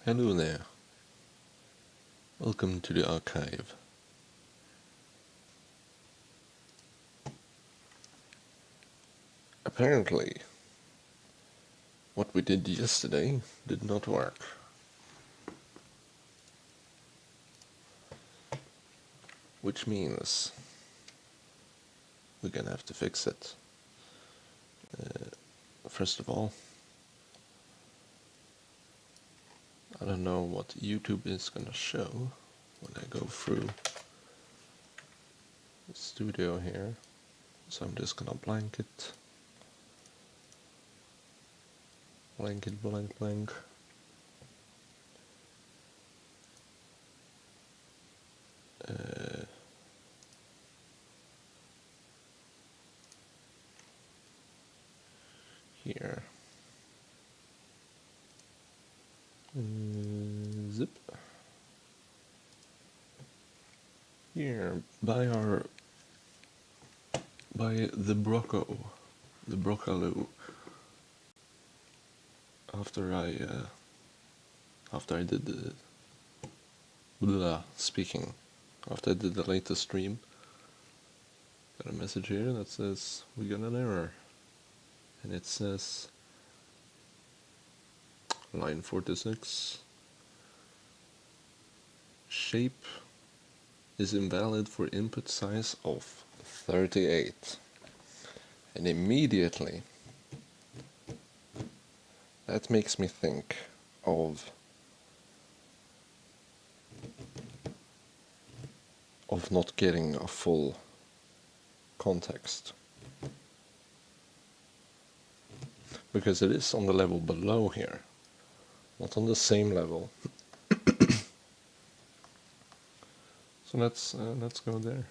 Hello there. Welcome to the archive. Apparently, what we did yesterday did not work. Which means we're gonna have to fix it. First of all, I don't know what YouTube is gonna show when I go through the studio here. So I'm just gonna blank it. Blank it, blank, blank. Here. Zip. Here, by the Broccoloo. After I did the after I did the latest stream, got a message here that says we got an error, and it says line 46 shape is invalid for input size of 38, and immediately that makes me think of not getting a full context, because it is on the level below here, not on the same level. So let's go there.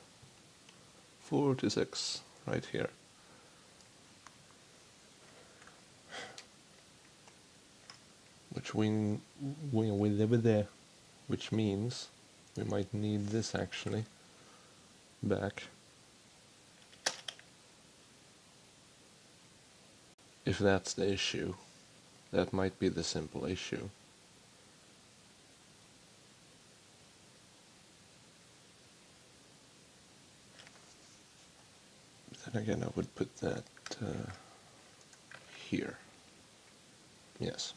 46 right here. Which we live there, which means we might need this actually back. If that's the issue, that might be the simple issue. Then again, I would put that here. Yes,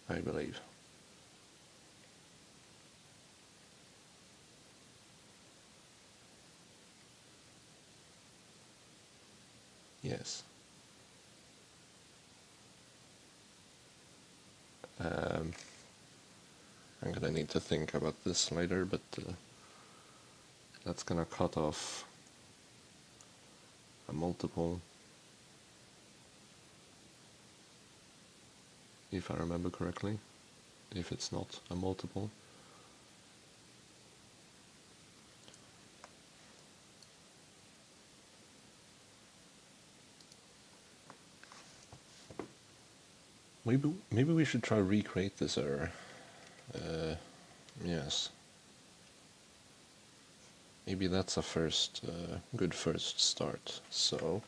I believe. Yes. I'm gonna need to think about this later, but that's gonna cut off a multiple, if I remember correctly, if it's not a multiple. Maybe we should try recreate this error. Yes. Maybe that's a good first start. So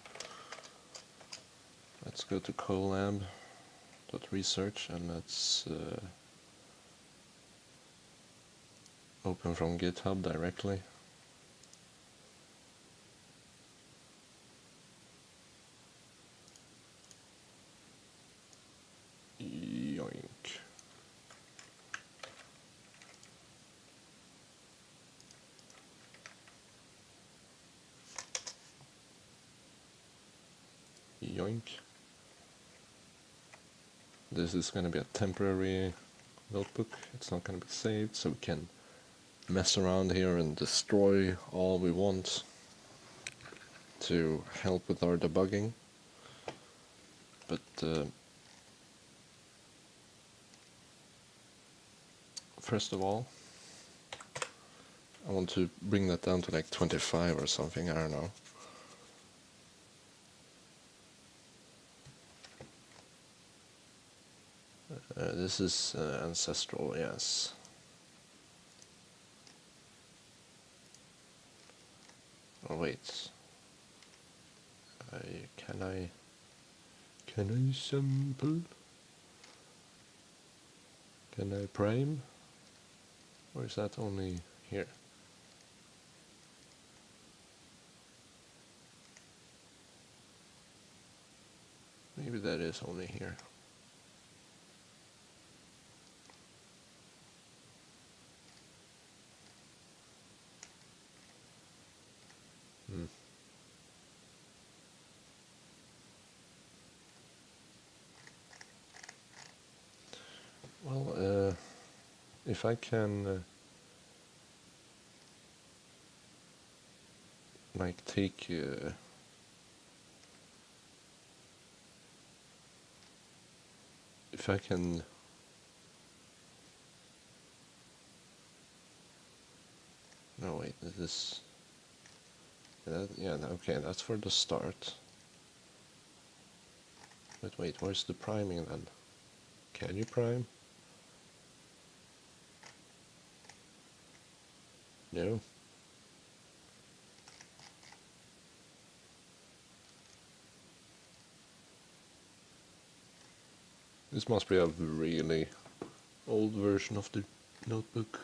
let's go to colab.research and let's open from GitHub directly. Yoink. Yoink. This is going to be a temporary notebook. It's not going to be saved, so we can mess around here and destroy all we want to help with our debugging. But first of all, I want to bring that down to like 25 or something, I don't know. This is ancestral, yes. Oh wait. Can I sample? Can I prime? Or is that only here? Maybe that is only here. Hmm. Well, if I can like take if I can no wait, this is yeah, okay, that's for the start. But wait, where's the priming then? Can you prime? No. This must be a really old version of the notebook.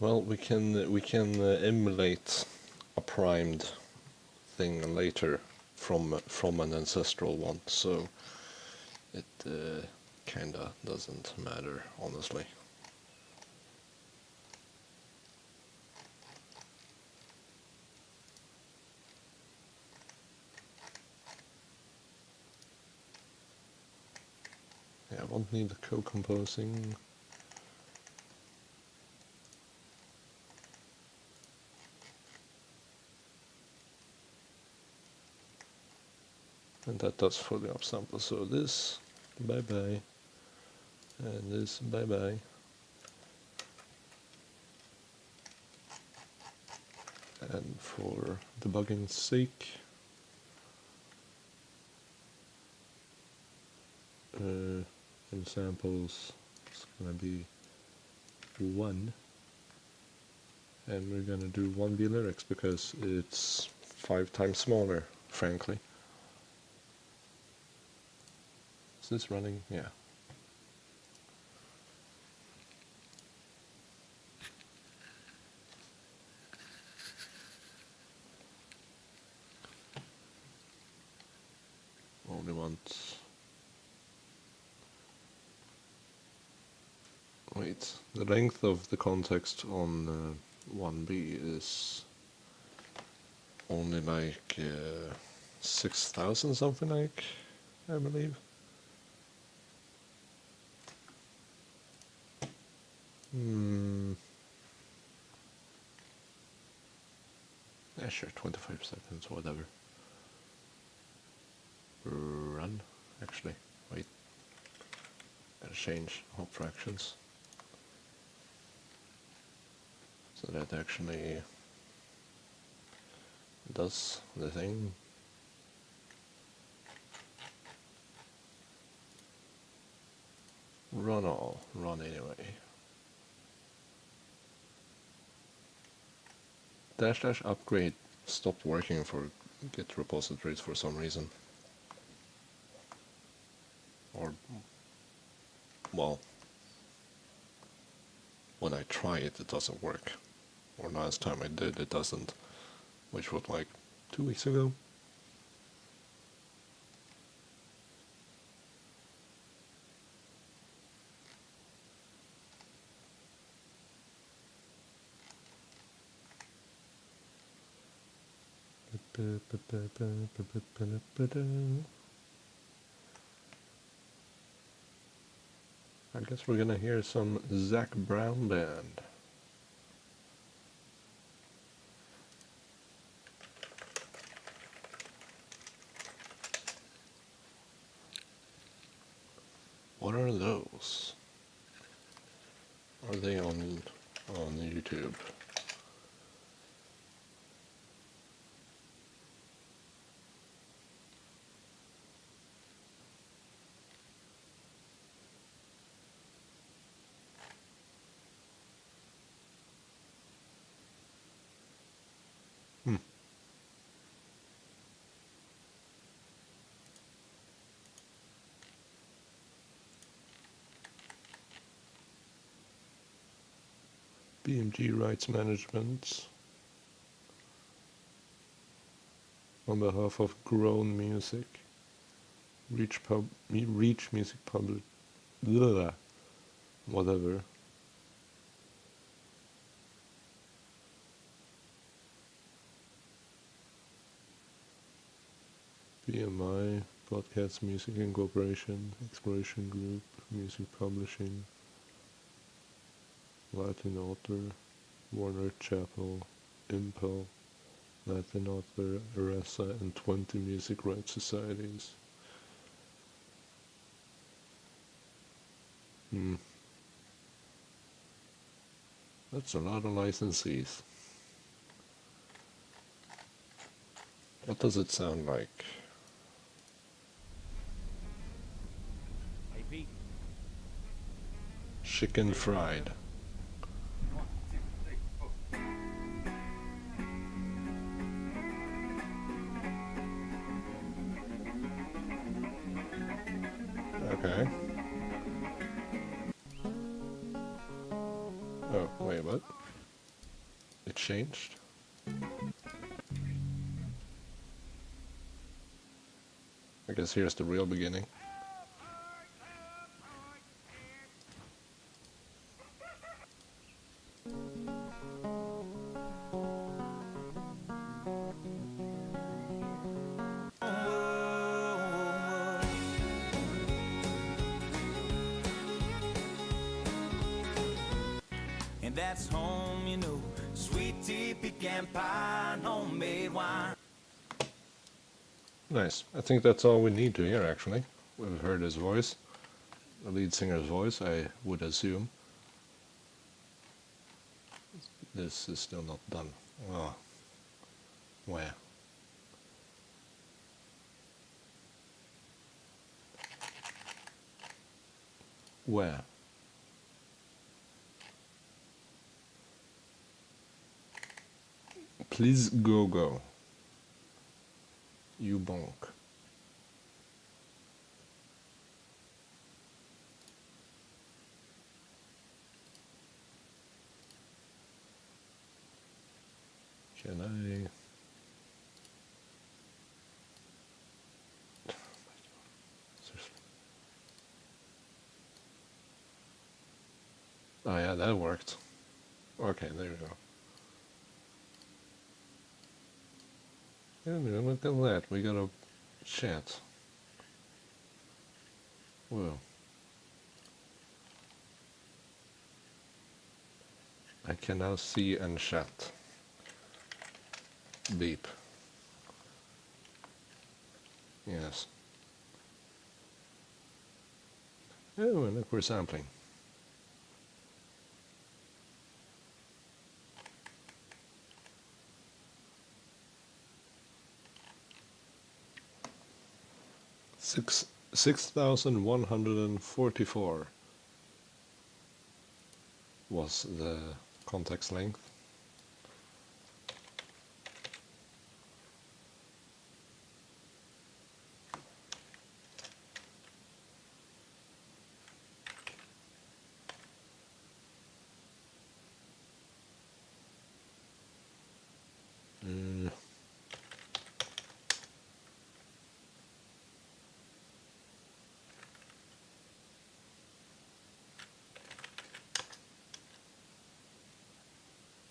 Well, we can emulate a primed thing later from an ancestral one, so it kinda doesn't matter, honestly. Yeah, I won't need the co-composing. And that does fully upsample, so this, bye-bye, and this, bye-bye. And for debugging's sake, in samples, it's gonna be 1. And we're gonna do 1B lyrics because it's 5 times smaller, frankly. Is this running? Yeah. Only want... Wait, the length of the context on 1B is only like 6,000 something like, I believe. Yeah, sure, 25 seconds, whatever. Run, actually. Wait, gotta change hop fractions. So that actually does the thing. Run all, run anyway. Dash dash upgrade stopped working for Git repositories for some reason. Or, well, when I try it, it doesn't work. Or last time I did, it doesn't. Which was like 2 weeks ago. I guess we're gonna hear some Zac Brown Band. What are those? Are they on YouTube? PMG rights management on behalf of Grown Music, Reach Music Public, whatever. BMI, Podcast Music Incorporation, Exploration Group, Music Publishing, Latin Author, Warner Chappell, Impel, Latin Author, ERASA, and 20 music rights societies. That's a lot of licensees. What does it sound like? Hey, Pete. Chicken fried. 1, 2, 3, 4. Okay. Oh, wait, what? It changed? I guess here's the real beginning. And that's home, you know, sweet tea, pecan pie, and homemade wine. Nice. I think that's all we need to hear, actually. We've heard his voice. The lead singer's voice, I would assume. This is still not done. Oh. Where? Where? Please go. You bonk. Can I... Oh yeah, that worked. Okay, there you go. Yeah, look at that, we got a chat. Whoa. I can now see and chat. Beep. Yes. Oh, and look, we're sampling. Six 6,144 was the context length.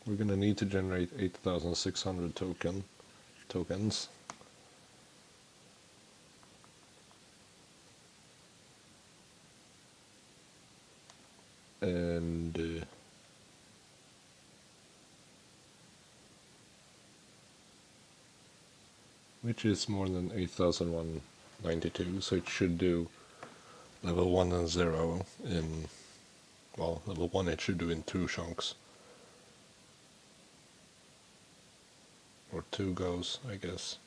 We're gonna need to generate 8,600 tokens. And which is more than 8,192, so it should do level 1 and 0 in, well, level 1 it should do in 2 chunks. Or 2 goes, I guess.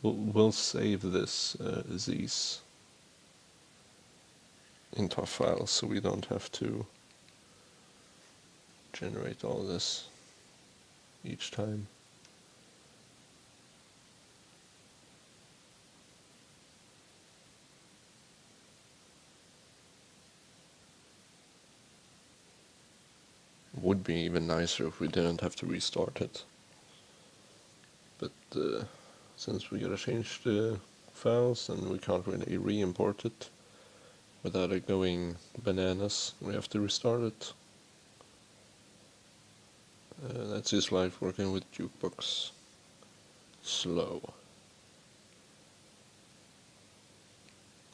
We'll save this these into a file so we don't have to generate all this. each time. Would be even nicer if we didn't have to restart it. But since we gotta change the files and we can't really re-import it without it going bananas, we have to restart it. That's just life working with Jukebox. Slow.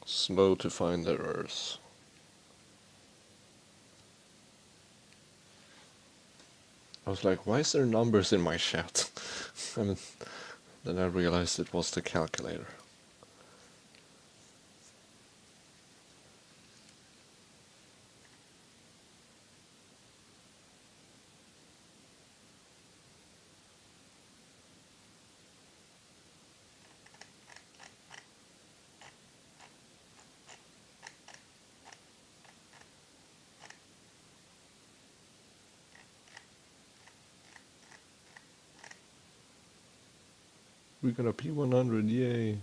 Slow to find errors. I was like, why is there numbers in my chat? And then I realized it was the calculator. We got a P100, yay!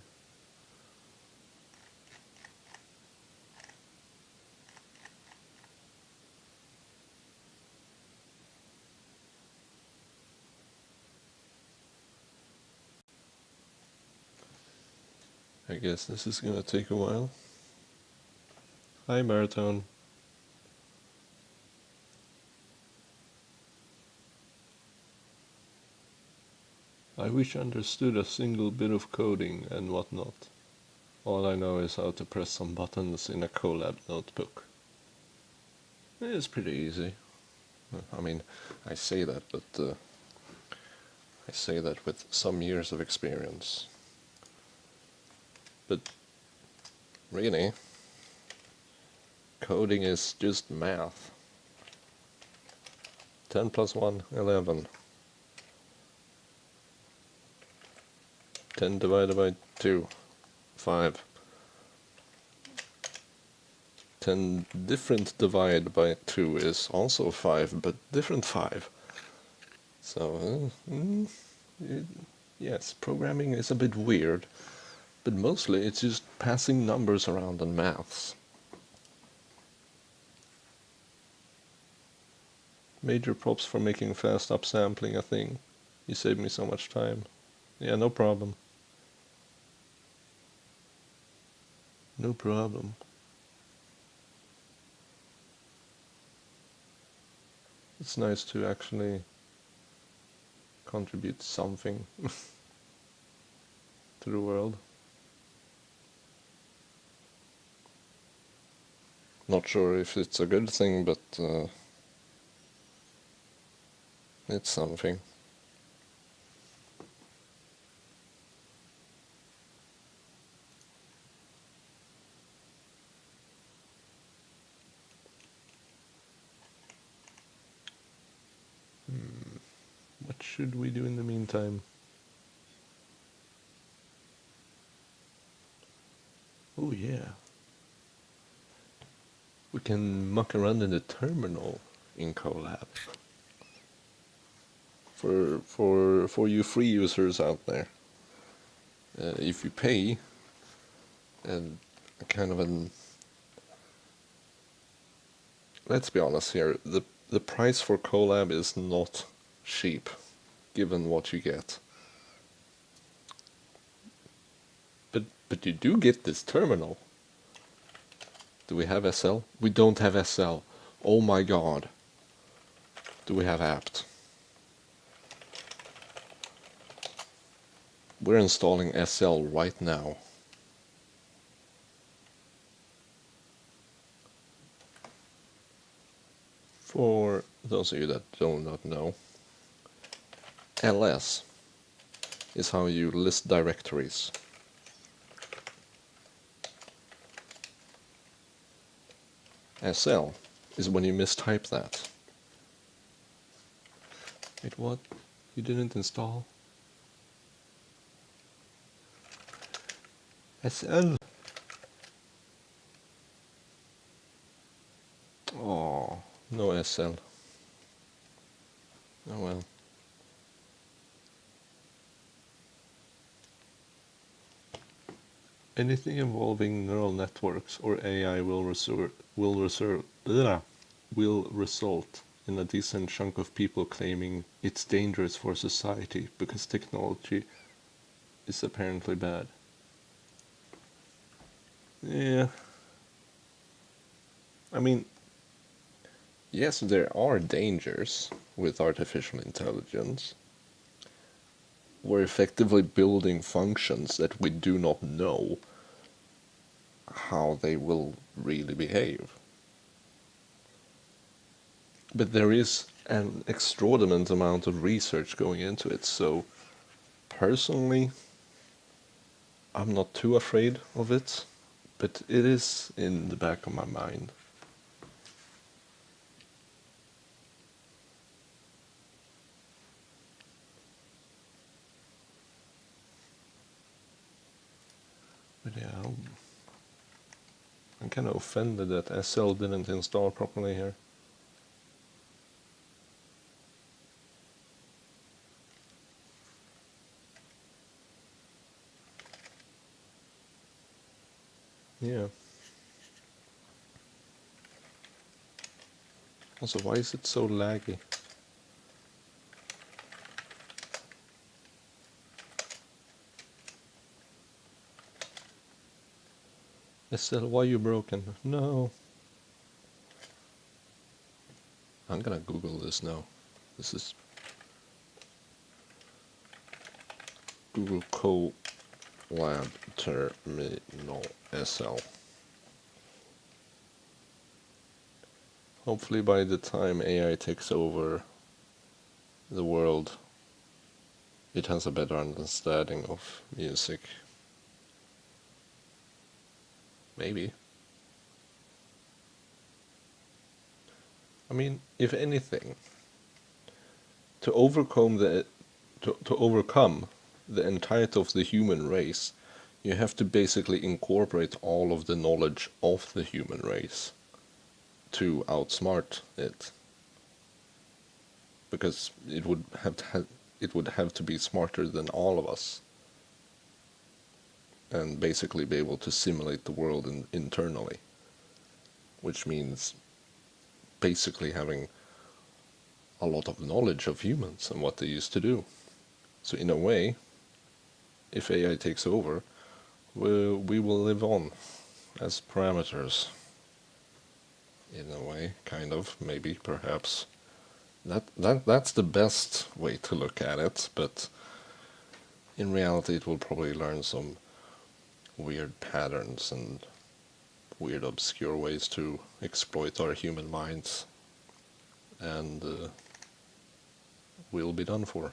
I guess this is gonna take a while. Hi, Baritone. I wish I understood a single bit of coding and whatnot. All I know is how to press some buttons in a Colab notebook. It's pretty easy. I mean, I say that, but I say that with some years of experience. But really, coding is just math. 10 plus 1, 11. 10 divided by 2, 5. 10 different divided by 2 is also 5, but different 5. So, yes, programming is a bit weird, but mostly it's just passing numbers around and maths. Major props for making fast upsampling a thing. You saved me so much time. Yeah, no problem. No problem. It's nice to actually contribute something to the world. Not sure if it's a good thing, but it's something. What should we do in the meantime? Oh yeah. We can muck around in the terminal in Colab. For you free users out there, if you pay and kind of an, let's be honest here, the price for Colab is not cheap, given what you get. But you do get this terminal. Do we have SL? We don't have SL. Oh my god. Do we have apt? We're installing SL right now. For those of you that do not know, ls is how you list directories. SL is when you mistype that. Wait, what? You didn't install? SL? Oh, no SL. Oh well. Anything involving neural networks or AI will result in a decent chunk of people claiming it's dangerous for society because technology is apparently bad. Yeah, I mean, yes, there are dangers with artificial intelligence. We're effectively building functions that we do not know how they will really behave. But there is an extraordinary amount of research going into it, so personally, I'm not too afraid of it, but it is in the back of my mind. But yeah, I'm kind of offended that SL didn't install properly here. Yeah. Also, why is it so laggy? SL, why you broken? No. I'm gonna Google this now. This is Google Colab Terminal SL. Hopefully by the time AI takes over the world, it has a better understanding of music. Maybe. I mean, if anything, to overcome the entirety of the human race, you have to basically incorporate all of the knowledge of the human race to outsmart it, because it would have to be smarter than all of us, and basically be able to simulate the world internally, which means basically having a lot of knowledge of humans and what they used to do. So in a way, if AI takes over, we will live on as parameters. In a way, kind of, maybe, perhaps. That's the best way to look at it, but in reality it will probably learn some weird patterns and weird obscure ways to exploit our human minds, and we'll be done for.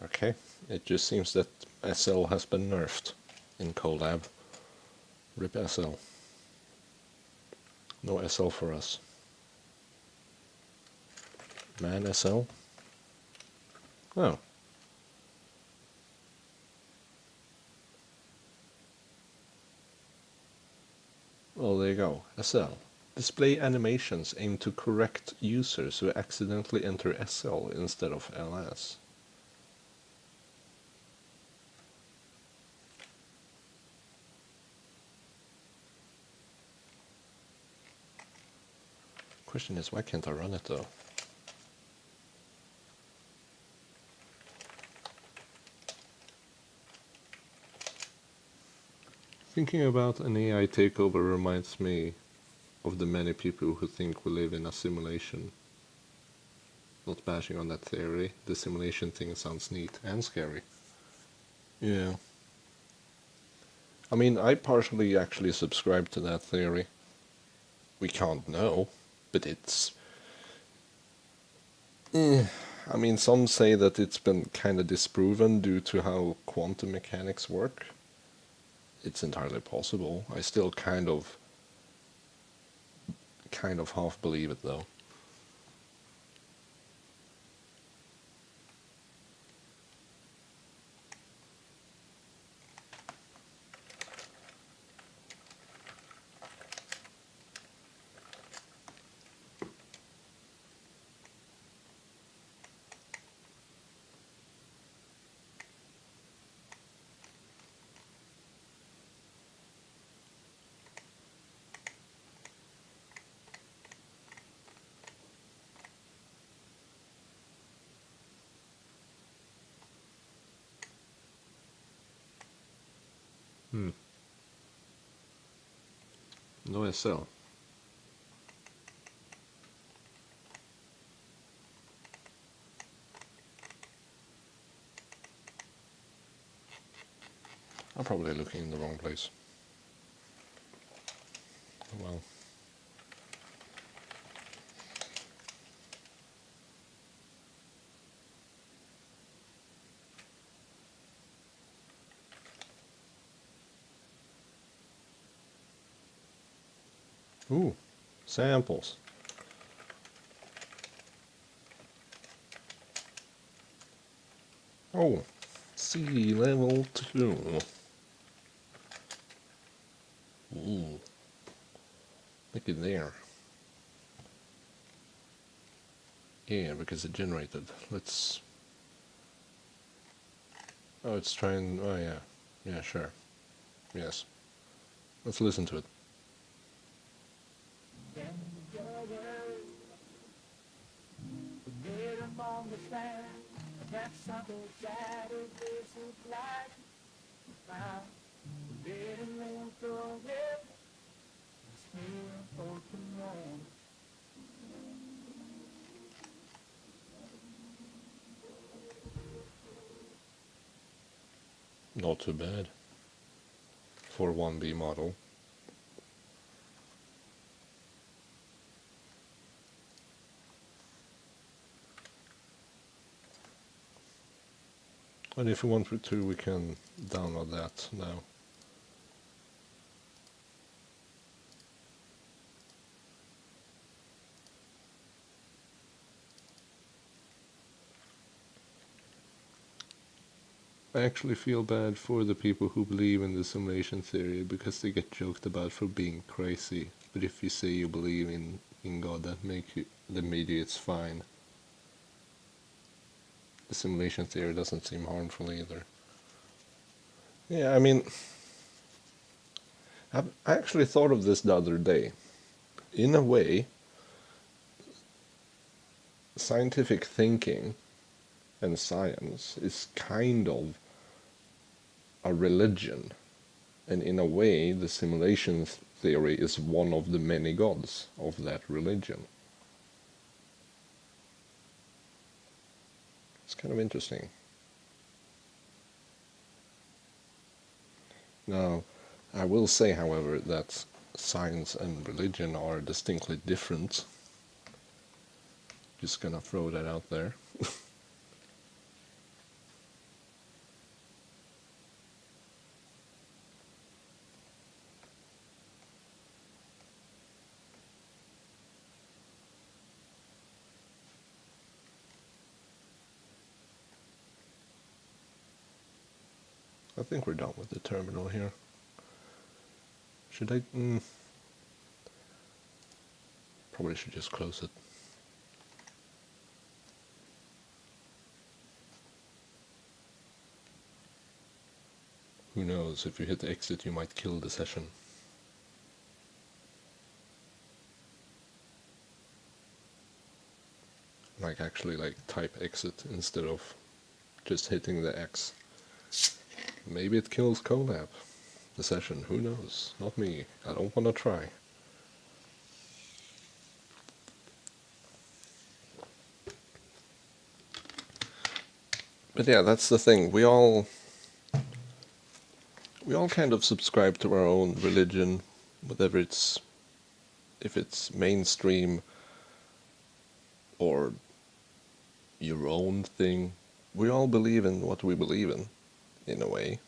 Okay, it just seems that SL has been nerfed in Colab. RIP SL. No SL for us. Man SL? Oh. Well, there you go. SL. Display animations aim to correct users who accidentally enter SL instead of LS. Question is, why can't I run it though? Thinking about an AI takeover reminds me of the many people who think we live in a simulation. Not bashing on that theory, the simulation thing sounds neat and scary. Yeah. I mean, I partially actually subscribe to that theory. We can't know, but it's... I mean, some say that it's been kind of disproven due to how quantum mechanics work. it's entirely possible. I still kind of half believe it though. No SL. I'm probably looking in the wrong place. Well. Ooh, samples. Oh, sea level 2. Ooh, look at there. Yeah, because it generated. Let's... Oh, it's trying... Oh, yeah. Yeah, sure. Yes. Let's listen to it. Not too bad for 1B model. And if we want to, we can download that now. I actually feel bad for the people who believe in the simulation theory because they get joked about for being crazy. But if you say you believe in God, that maybe it's fine. The simulation theory doesn't seem harmful either. Yeah, I mean, I actually thought of this the other day. In a way, scientific thinking and science is kind of a religion. And in a way, the simulation theory is one of the many gods of that religion. It's kind of interesting. Now, I will say, however, that science and religion are distinctly different. Just gonna throw that out there. I think we're done with the terminal here. Should I... probably should just close it. Who knows, if you hit exit you might kill the session. Like actually type exit instead of just hitting the X. Maybe it kills Colab, the session, who knows? Not me, I don't wanna try. But yeah, that's the thing, we all kind of subscribe to our own religion, whether if it's mainstream or your own thing. We all believe in what we believe in a way.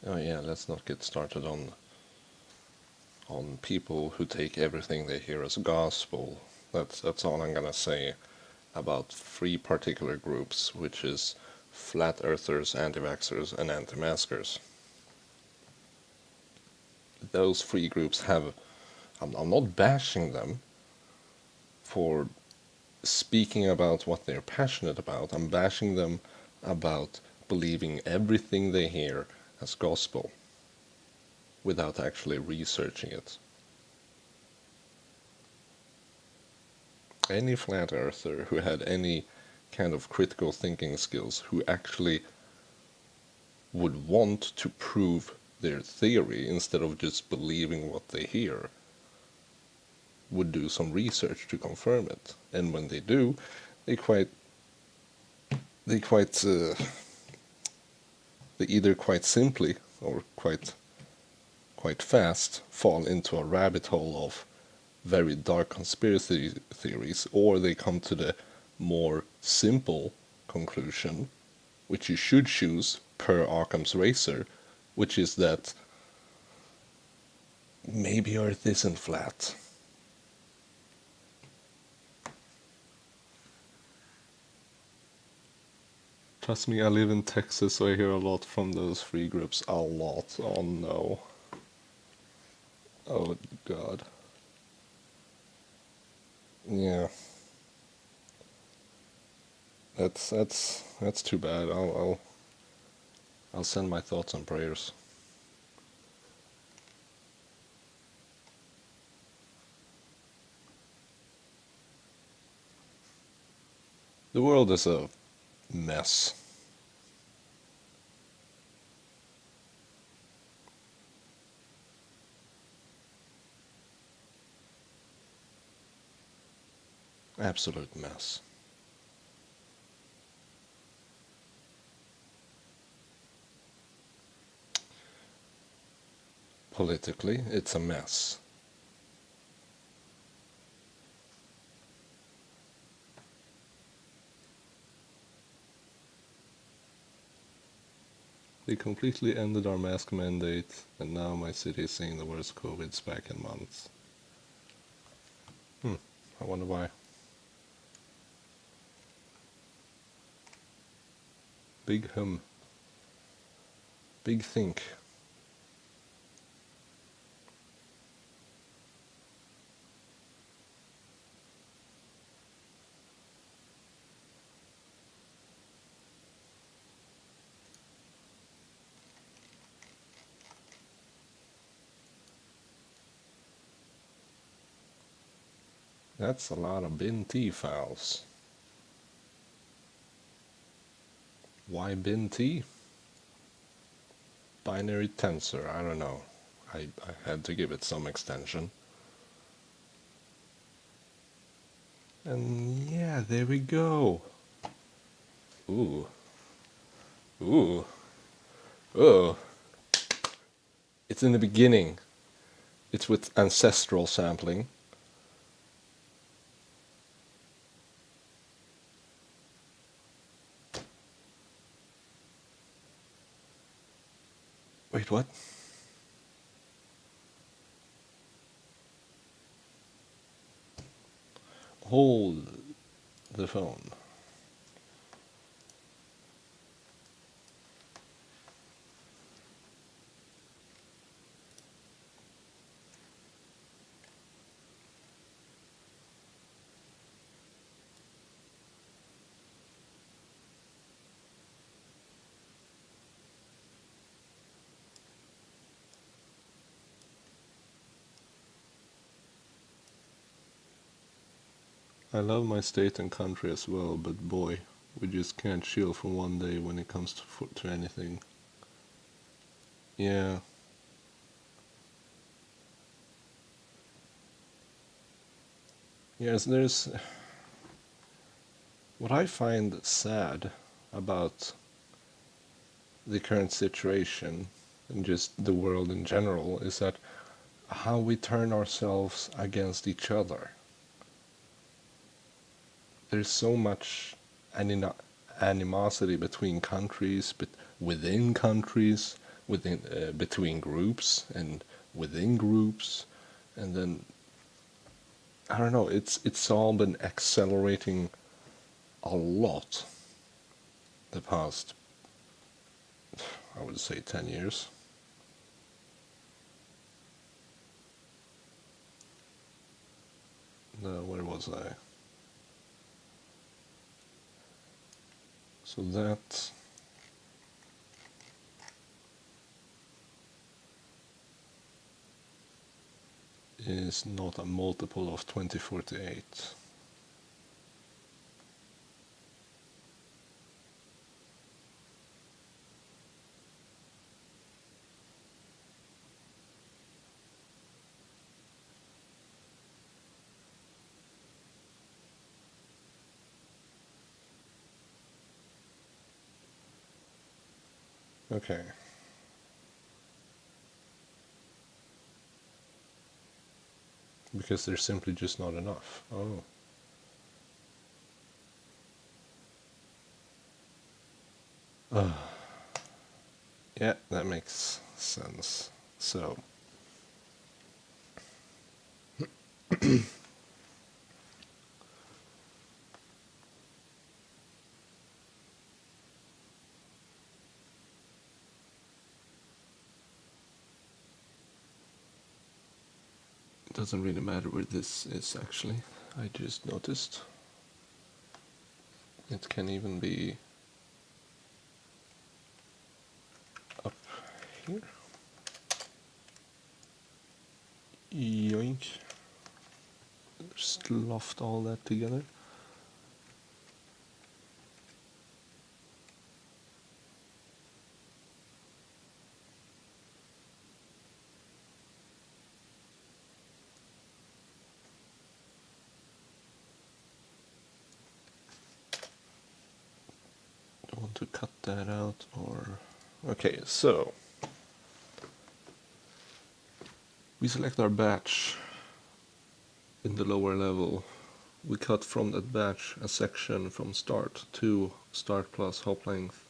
Oh yeah, let's not get started on people who take everything they hear as gospel. That's all I'm gonna say about three particular groups, which is flat earthers, anti-vaxxers, and anti-maskers. Those three groups have. I'm not bashing them for speaking about what they're passionate about. I'm bashing them about believing everything they hear as gospel without actually researching it. Any flat earther who had any kind of critical thinking skills, who actually would want to prove their theory instead of just believing what they hear, would do some research to confirm it. And when they do, they quite they quite they either quite simply or quite fast fall into a rabbit hole of very dark conspiracy theories, or they come to the more simple conclusion, which you should choose per Occam's razor, which is that maybe Earth isn't flat. Trust me, I live in Texas, so I hear a lot from those three groups. A lot. Oh no. Oh god. Yeah. That's too bad. I'll send my thoughts and prayers. The world is a mess. Absolute mess. Politically, it's a mess. They completely ended our mask mandate, and now my city is seeing the worst COVIDs back in months. I wonder why. Big Big think. That's a lot of bin T files. Why bin T? Binary tensor, I don't know. I had to give it some extension. And yeah, there we go. Ooh. Ooh. Oh. It's in the beginning. It's with ancestral sampling. Wait, what? Hold the phone. I love my state and country as well, but boy, we just can't chill for one day when it comes to anything. Yeah. Yes, there's. What I find sad about the current situation and just the world in general is that how we turn ourselves against each other. There's so much animosity between countries, but within countries, within between groups and within groups, and then I don't know. It's all been accelerating a lot the past, I would say, 10 years. No, where was I? So that is not a multiple of 2048. Okay. Because there's simply just not enough. Oh. Yeah, that makes sense. So, it doesn't really matter where this is actually. I just noticed. It can even be up here. Yoink. Just loft all that together. I want to cut that out or... Okay, so we select our batch in the lower level. We cut from that batch a section from start to start plus hop length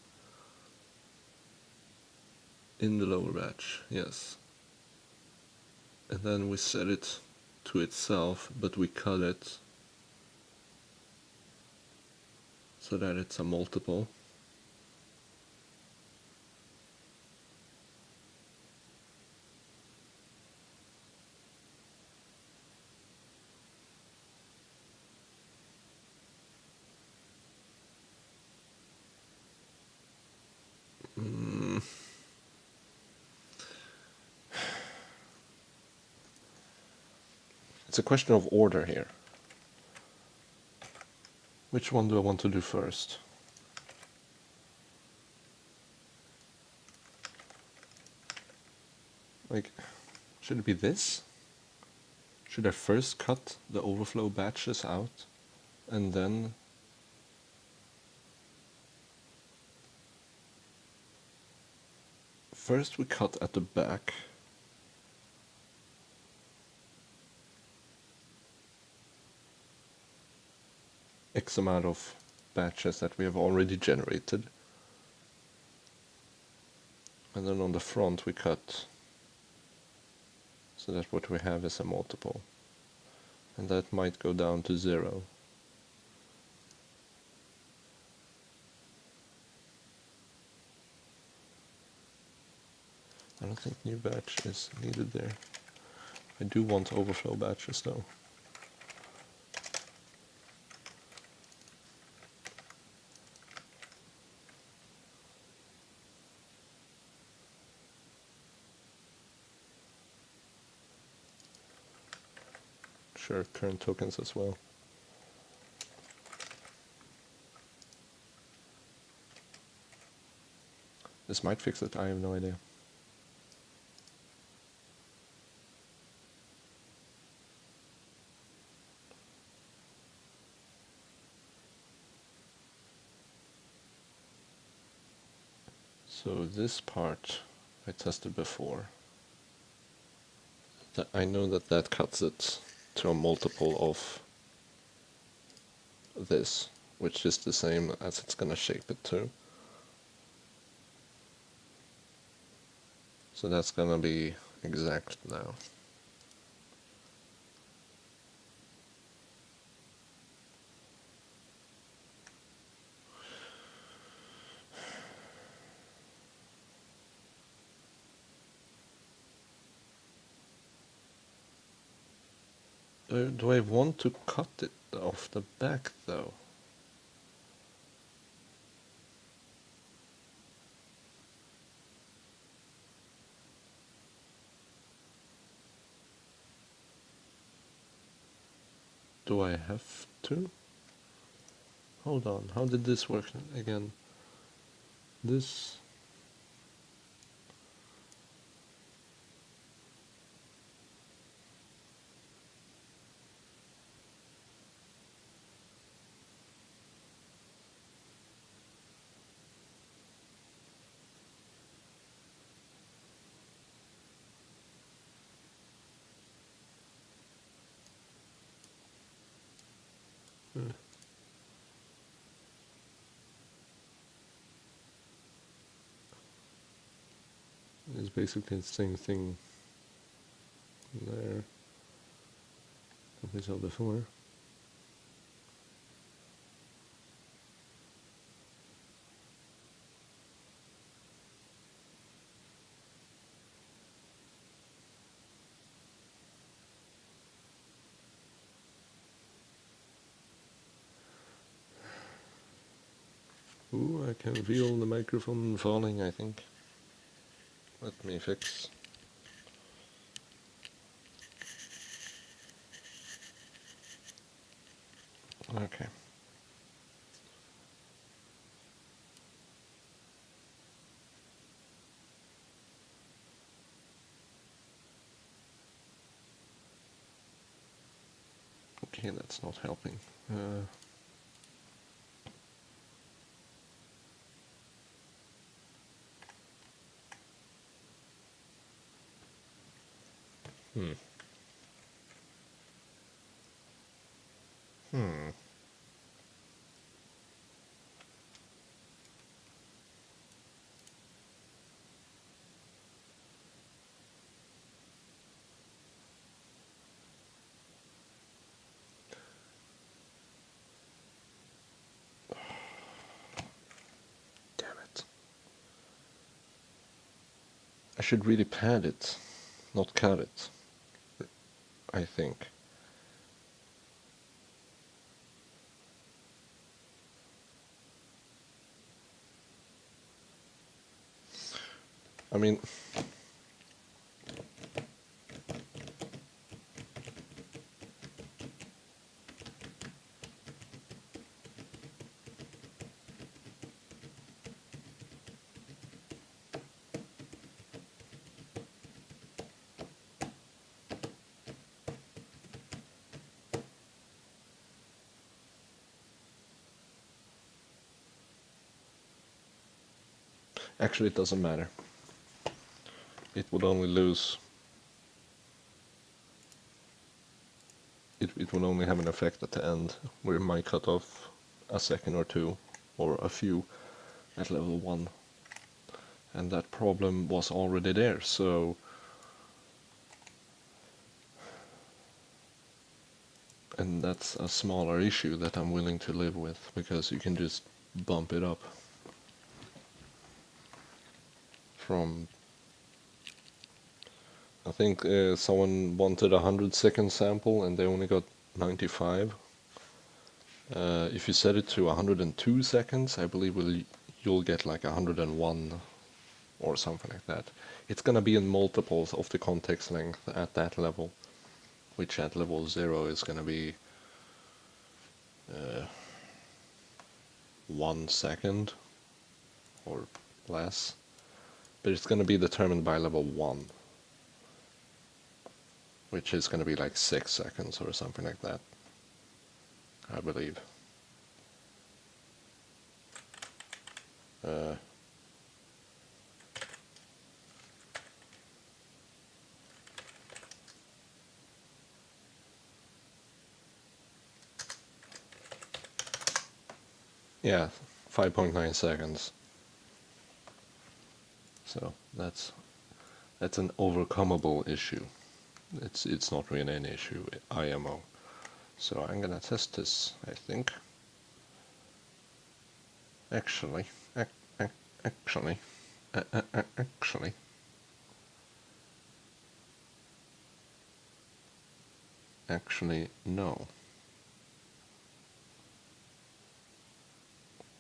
in the lower batch, yes. And then we set it to itself, but we cut it so that it's a multiple. It's a question of order here. Which one do I want to do first? Like, should it be this? Should I first cut the overflow batches out and then first we cut at the back X amount of batches that we have already generated, and then on the front we cut so that what we have is a multiple, and that might go down to 0. I don't think new batch is needed there. I do want overflow batches though. Sure, current tokens as well. This might fix it, I have no idea. So this part I tested before. I know that that cuts it to a multiple of this, which is the same as it's gonna shape it to. So that's gonna be exact now. Do I want to cut it off the back though? Do I have to? Hold on, how did this work again? This... It's basically the same thing there that we saw before. Ooh, I can feel the microphone falling, I think. Let me fix. Okay. Okay, that's not helping. Hmm. Hmm. Damn it. I should really pad it, not cut it, I think. I mean, actually it doesn't matter. It would only lose... It would only have an effect at the end, where it might cut off a second or two, or a few, at level 1. And that problem was already there, so... And that's a smaller issue that I'm willing to live with, because you can just bump it up from... I think someone wanted a 100-second sample and they only got 95. If you set it to 102 seconds, I believe you'll get like 101 or something like that. It's gonna be in multiples of the context length at that level, which at level 0 is gonna be 1 second or less, but it's gonna be determined by level 1, which is gonna be like 6 seconds or something like that, I believe. Yeah, 5.9 seconds. So that's That's an overcomable issue. It's not really an issue IMO. So I'm gonna test this, I think. Actually, actually, actually. Actually, no.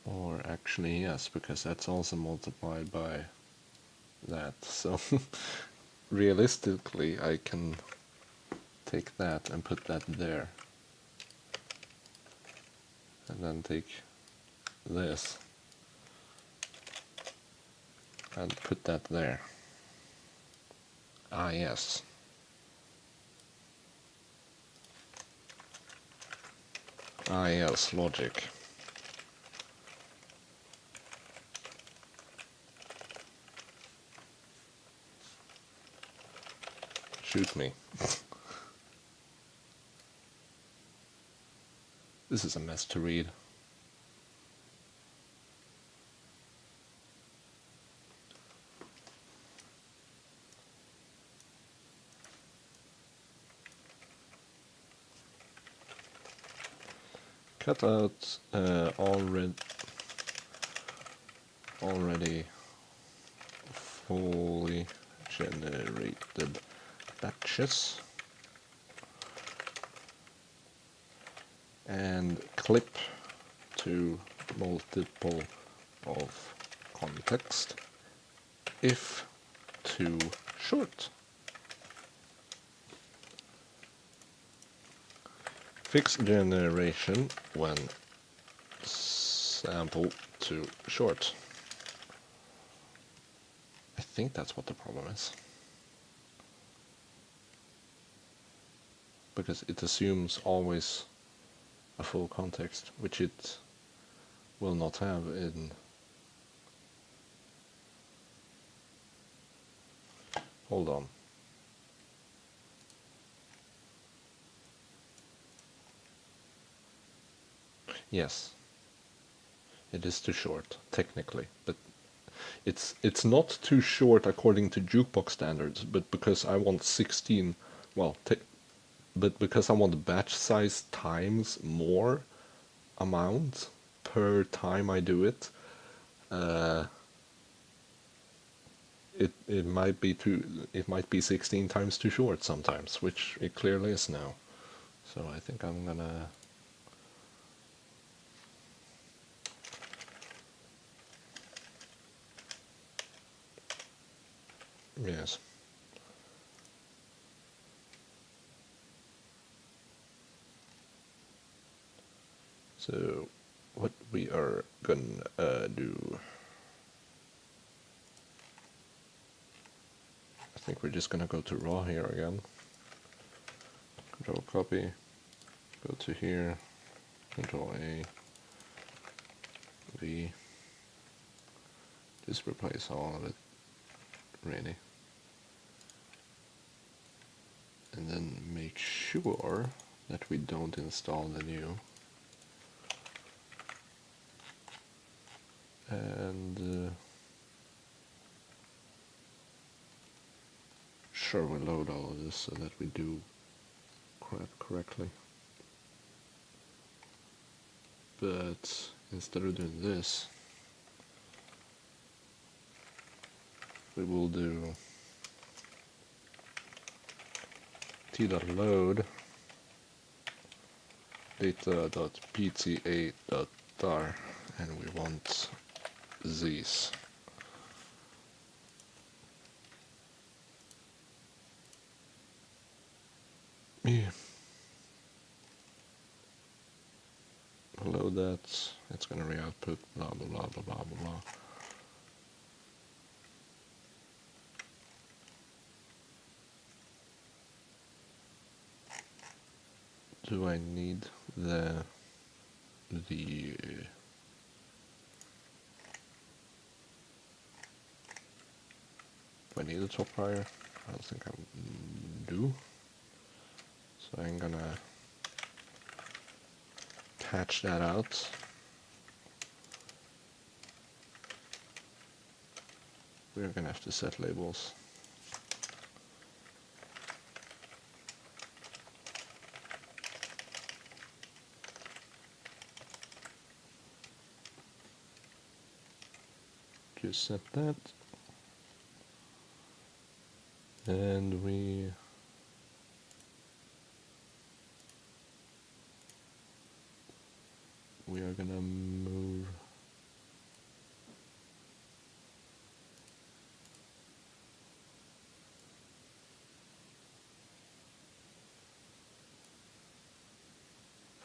Or actually, yes, because that's also multiplied by that. So realistically, I can take that and put that there. And then take this and put that there. Ah, yes. Ah, yes, logic. Shoot me. This is a mess to read. Cut out already fully generated batches and clip to multiple of context if too short. Fix generation when sample too short. I think that's what the problem is. Because it assumes always a full context, which it will not have in... Hold on. Yes, it is too short, technically, but it's not too short according to Jukebox standards, but because I want 16, well, but because I want batch size times more amount per time I do it, it might be 16 times too short sometimes, which it clearly is now. So I think I'm gonna... Yes. So what we are gonna do... I think we're just gonna go to raw here again. Control copy, go to here, Control A, V, just replace all of it, really. And then make sure that we don't install the new. And sure, we load all of this so that we do crap correctly. But instead of doing this, we will do t.load data.pta.tar, and we want these. Yeah. Load that, it's gonna re-output, blah blah blah blah blah blah. Do I need the do I need a top prior? I don't think I do. So I'm gonna patch that out. We're gonna have to set labels. Just set that. And we are gonna move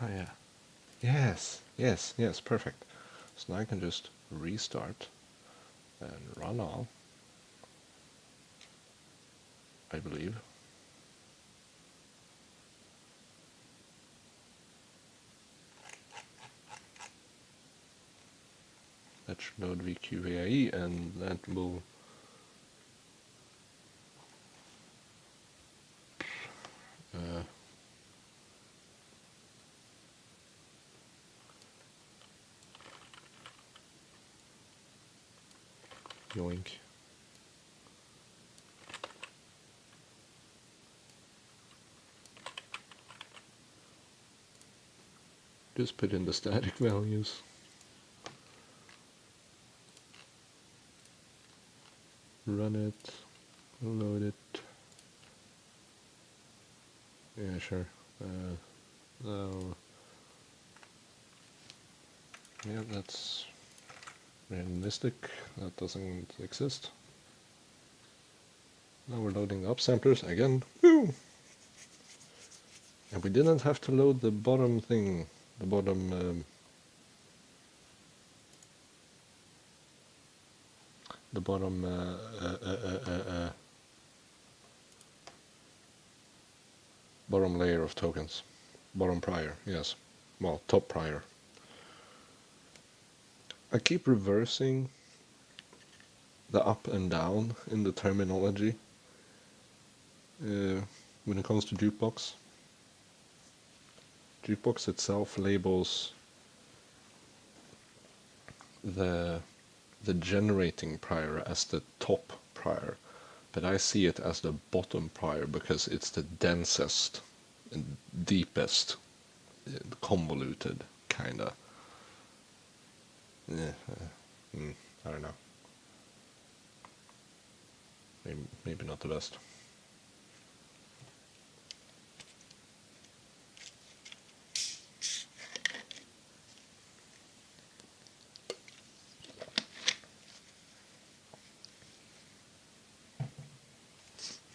oh yeah. Yes, perfect. So now I can just restart and run all, I believe. That should load VQAE and that will uh, yoink. Just put in the static values. Run it, load it. Yeah, sure. No. Yeah, that's realistic. That doesn't exist. Now we're loading the upsamplers again. Woo! And we didn't have to load the bottom thing, the bottom, the bottom, bottom layer of tokens. Bottom prior, yes. Well, top prior. I keep reversing the up and down in the terminology when it comes to Jukebox. Jukebox itself labels the generating prior as the top prior, but I see it as the bottom prior because it's the densest and deepest, convoluted kinda. Yeah, I don't know. Maybe not the best.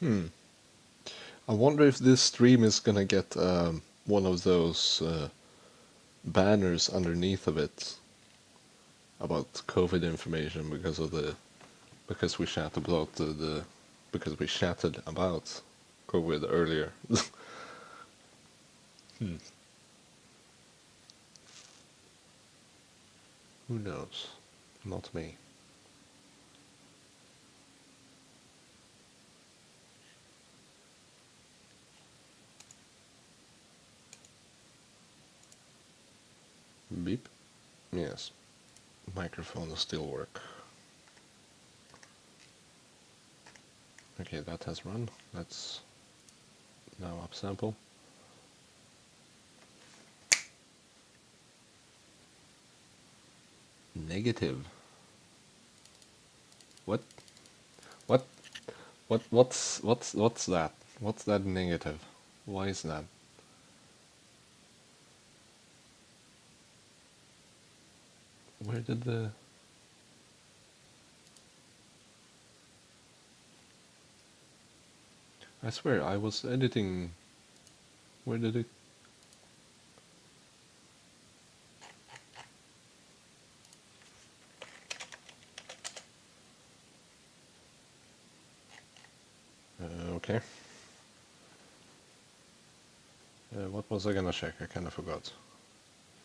I wonder if this stream is gonna get one of those banners underneath of it about COVID information because we chatted about because we chatted about COVID earlier. Who knows? Not me. Beep. Yes. Microphone will still work. Okay, that has run. Let's now upsample. Negative. What? What? What's that? What's that negative? Why is that? Where did the... I swear, I was editing... Where did it... Okay. What was I gonna check? I kinda forgot.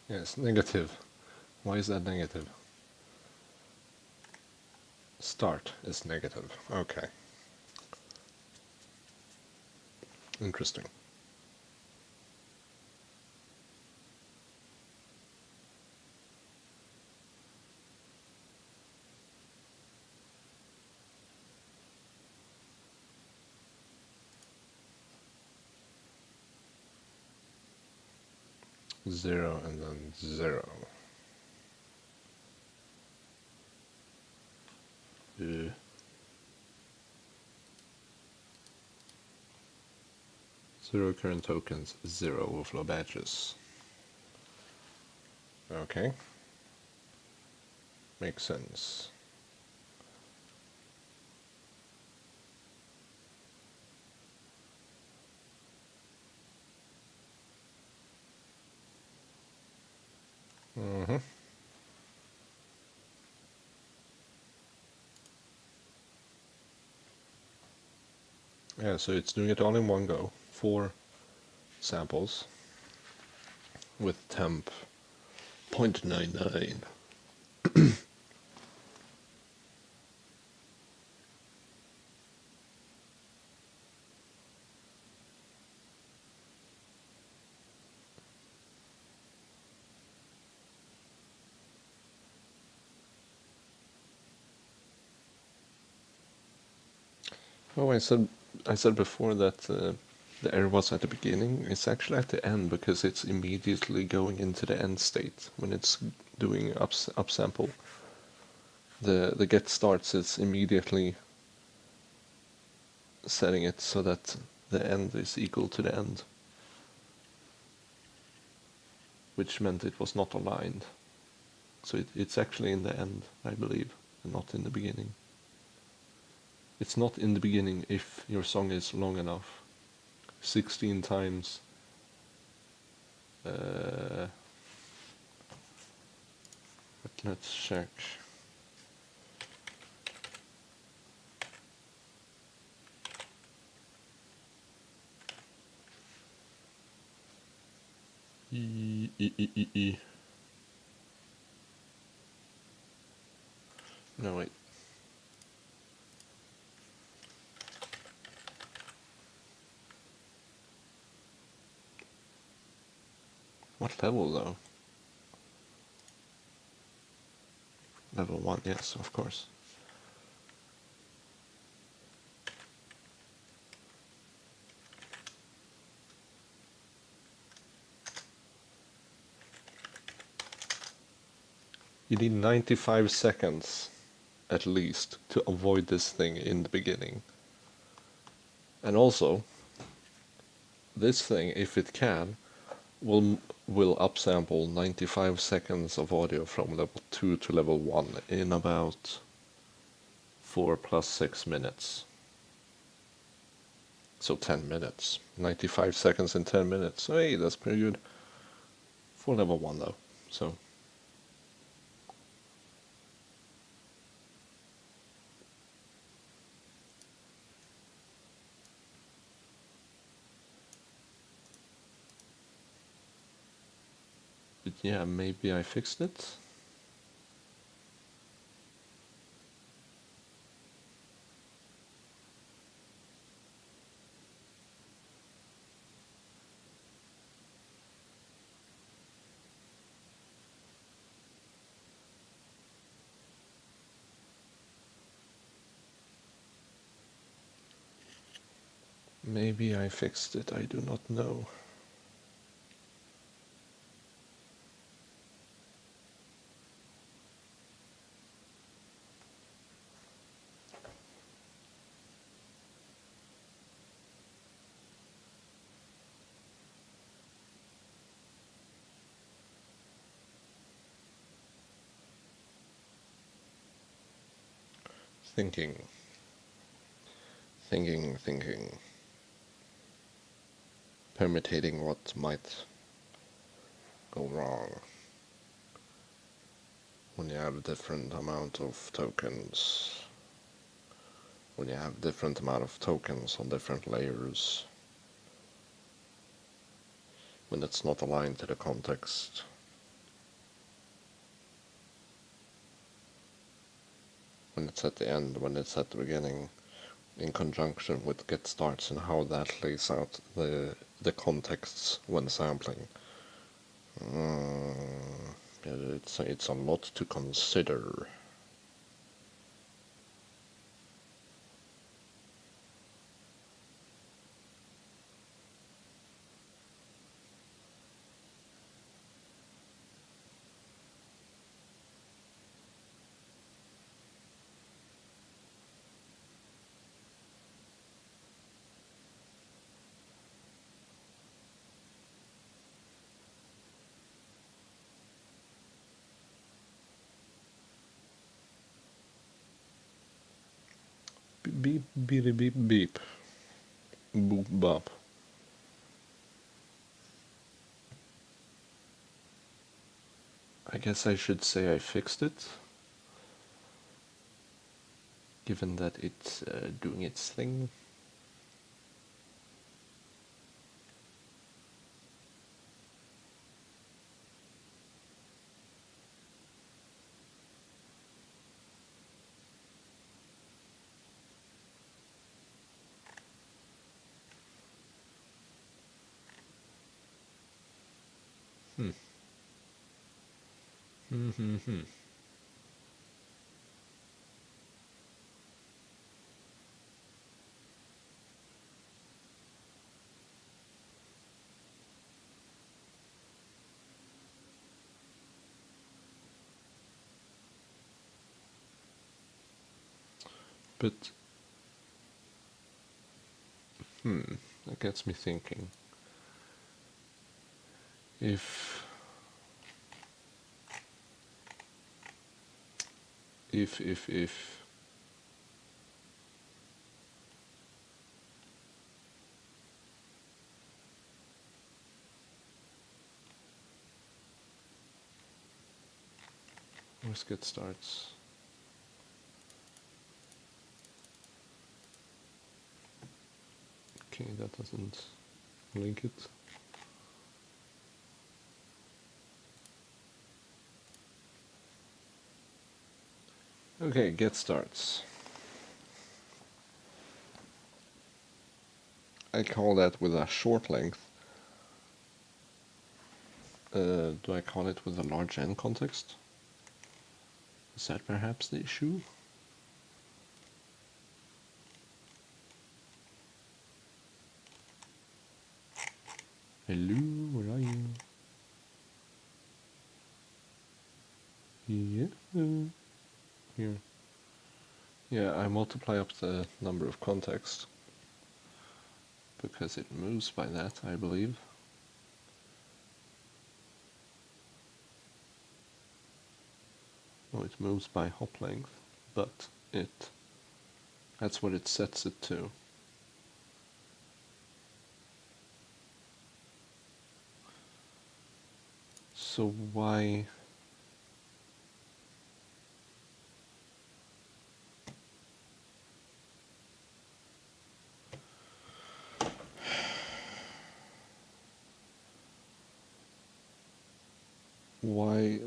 Yes, negative. Why is that negative? Start is negative. Okay. Interesting. Zero and then zero. 0 current tokens, 0 overflow badges. Okay. Makes sense. Mm-hmm. Yeah, so it's doing it all in one go. 4 samples with temp 0.99. Oh, I said before that the error was at the beginning. It's actually at the end because it's immediately going into the end state when it's doing upsample. The get starts is immediately setting it so that the end is equal to the end, which meant it was not aligned. So it's actually in the end, I believe, and not in the beginning. It's not in the beginning if your song is long enough. 16 times. But let's check. E. No, wait. What level though? Level 1, yes, of course. You need 95 seconds at least to avoid this thing in the beginning. And also, this thing, if it can, will upsample 95 seconds of audio from level 2 to level 1 in about 4 plus 6 minutes. So 10 minutes. 95 seconds in 10 minutes. Hey, that's pretty good. For level 1 though. So but yeah, maybe I fixed it. Maybe I fixed it, I do not know. Thinking. Permutating what might go wrong when you have a different amount of tokens. When you have different amount of tokens on different layers. When it's not aligned to the context. When it's at the end, when it's at the beginning, in conjunction with get starts and how that lays out the contexts when sampling. It's a lot to consider. beep beep beep beep. Boop bop. I guess I should say I fixed it, given that it's doing its thing. Hmm. Hmm. But that gets me thinking. If if let's get starts. Okay, that doesn't link it. Okay, get starts. I call that with a short length. Do I call it with a large end context? Is that perhaps the issue? Hello, where are you? Yeah, here. Yeah, I multiply up the number of contexts because it moves by that, I believe. Well, it moves by hop length, but that's what it sets it to. So why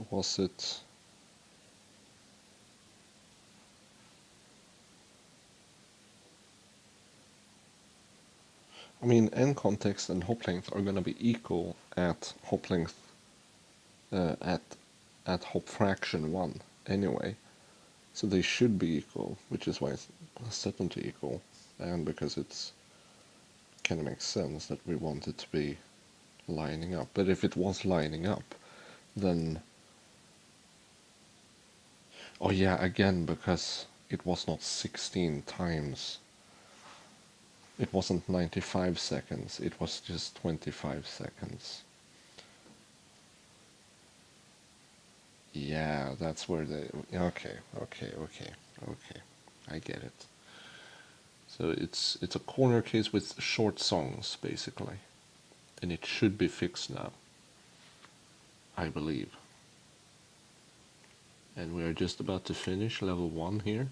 was it I mean, end context and hop length are going to be equal at hop length at hop fraction 1 anyway. So they should be equal, which is why I set them to equal, and because it's kind of makes sense that we want it to be lining up. But if it was lining up, then oh yeah, again, because it was not 16 times. It wasn't 95 seconds, it was just 25 seconds. Yeah, that's where they... Okay. I get it. So it's a corner case with short songs, basically. And it should be fixed now, I believe. And we are just about to finish level 1 here.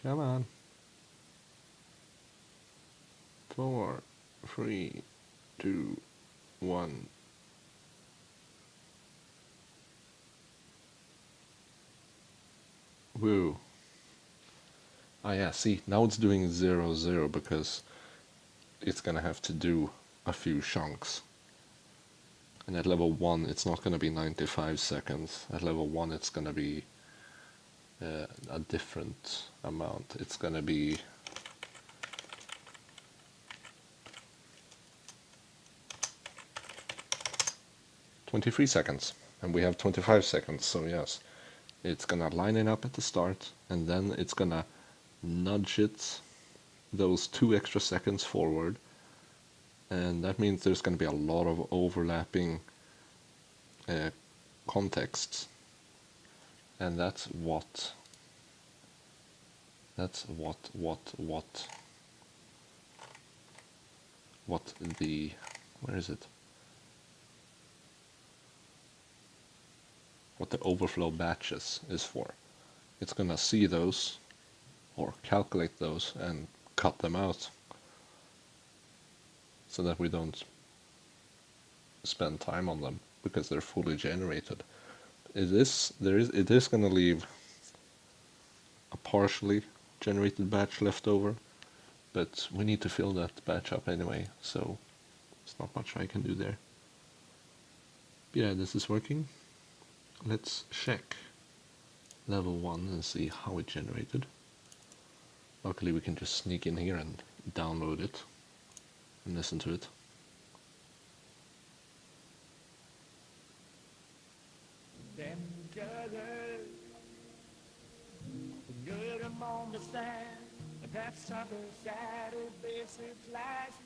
Come on. 4, 3, 2, 1. Woo. Ah yeah, see, now it's doing 0, 0 because it's gonna have to do a few chunks. And at level 1 it's not gonna be 95 seconds. At level 1 it's gonna be a different amount. It's gonna be 23 seconds. And we have 25 seconds, so yes. It's gonna line it up at the start, and then it's gonna nudge it those 2 extra seconds forward, and that means there's going to be a lot of overlapping contexts, and that's what the, where is it, what the overflow batches is for. It's going to see those or calculate those and cut them out so that we don't spend time on them because they're fully generated. It is going to leave a partially generated batch left over, but we need to fill that batch up anyway, so there's not much I can do there. But yeah, this is working. Let's check level 1 and see how it generated. Luckily we can just sneak in here and download it and listen to it. Them jugglers, good among the sand, that's other side of basic life.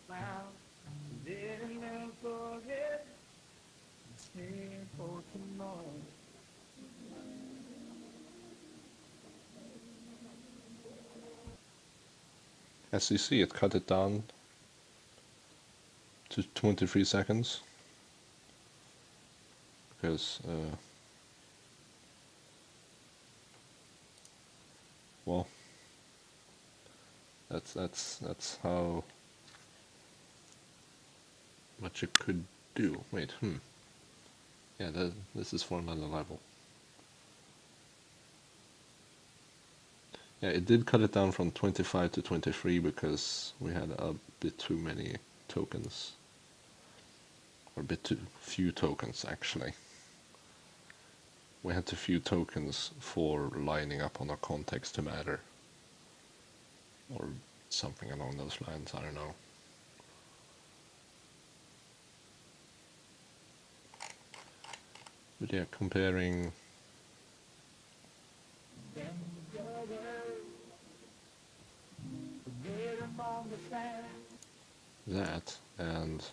Wow, didn't never forget, stay for tomorrow. As you see, it cut it down to 23 seconds because well, that's how much it could do. Wait, yeah, this is for another level. Yeah, it did cut it down from 25 to 23 because we had a bit too many tokens, or a bit too few tokens actually. We had too few tokens for lining up on our context to matter, or something along those lines, I don't know. But yeah, comparing that and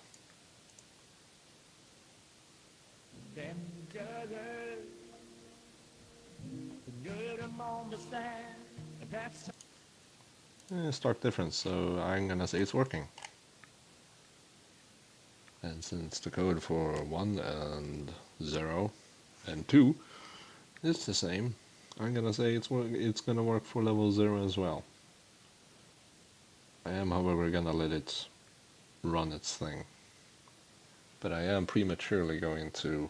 stark difference, so I'm gonna say it's working. And since the code for 1 and 0 and 2 is the same, I'm gonna say it's gonna work for level 0 as well. I am, however, gonna let it run its thing. But I am prematurely going to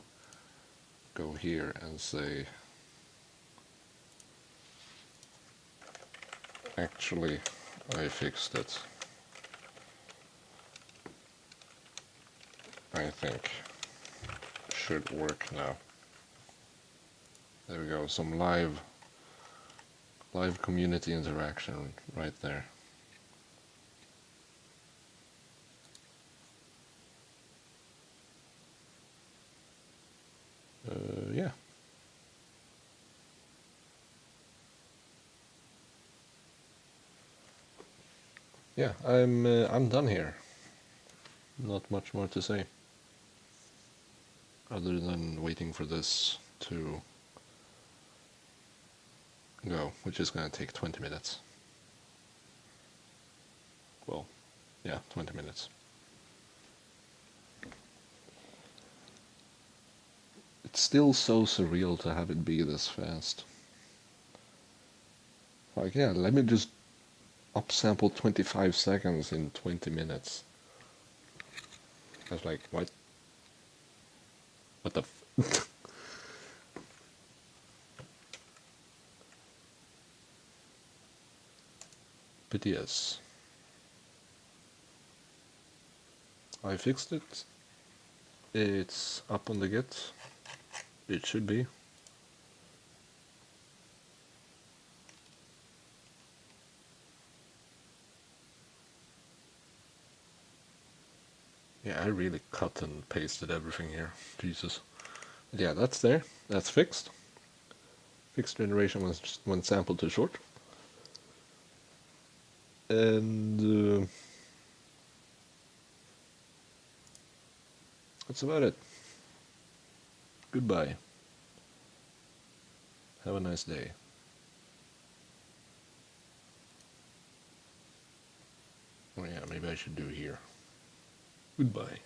go here and say, actually, I fixed it. I think should work now. There we go, some live community interaction right there. Yeah. Yeah, I'm done here. Not much more to say, other than waiting for this to go, which is going to take 20 minutes. Well, yeah, 20 minutes. It's still so surreal to have it be this fast. Like, yeah, let me just upsample 25 seconds in 20 minutes. I was like, what? What the f... But yes, I fixed it. It's up on the Git. It should be. Yeah, I really cut and pasted everything here. Jesus. Yeah, that's there. That's fixed. Fixed generation was when sampled too short. And that's about it. Goodbye. Have a nice day. Oh yeah, maybe I should do here. Goodbye.